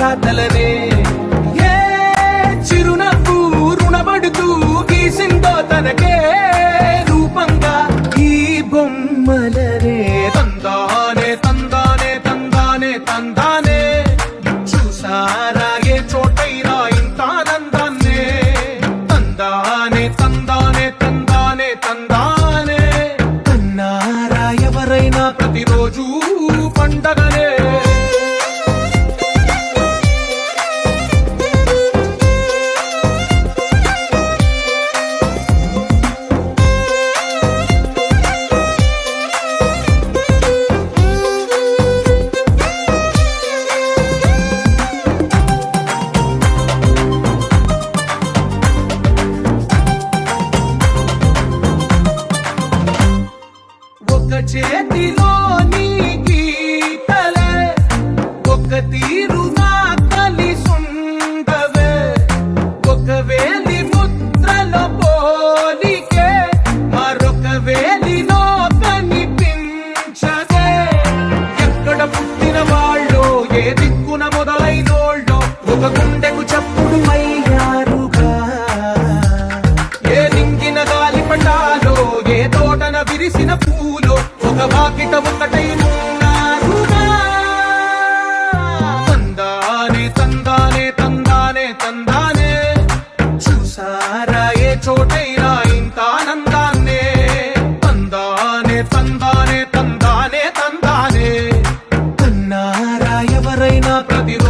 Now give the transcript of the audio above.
రాతలనే ఏ చిరునవ్వు రుణపడుతూ గీసిందో తనకే రూపంగా ఈ బొమ్మలనే తందానే తందానే తందానే తందానే చూసారా ఏ చోటైనా ఇంత ఆనందాన్నే తందానే తందానే తందానే తందానే అన్నారా ఎవరైనా ప్రతిరోజు పండగనే ఒక చేతిలో నీ గీతలే ఒక తీరుగా కలిసుండవే ఒక వేలి ముద్రల పోలికే మరొక వేలిలో కనిపించదే ఎక్కడ పుట్టిన వాళ్ళో ఏ దిక్కున మొదలైనోళ్ళో ఒక గుండెకు చప్పుడు అయ్యారుగా ఏ నింగిన గాలి పటాలో ఏ తోటన విరిసిన పూలో ఒక వాకిట ఒకటై ఉన్నారుగా తందానే తందానే తందానే తందానే చూసారా ఏ చోటైనా ఇంత ఆనందాన్నే తందానే తందానే తందానే తందానే అన్నారా ఎవరైనా ప్రతిరోజు